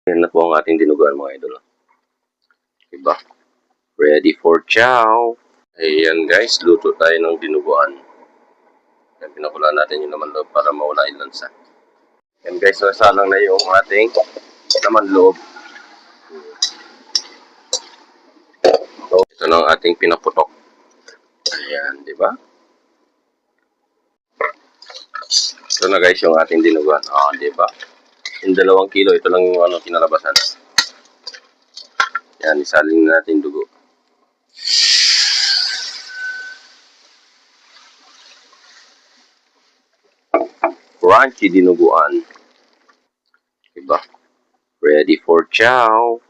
Yan na po ang ating dinuguan mga idol. Diba? Ready for chow. Ayan guys, luto tayo ng dinuguan. Yan, pinakulaan natin yung laman loob para mawala yung lansa. Yan guys, nasalang na yung ating laman loob. So, ito na ang ating pinaputok. Ayan, di ba? Ito na guys yung ating dinuguan. Di ba? Yung 2 kilo, ito lang yung kinalabasan. Yan, isaling natin dugo. Crunchy dinuguan. Diba? Ready for chow.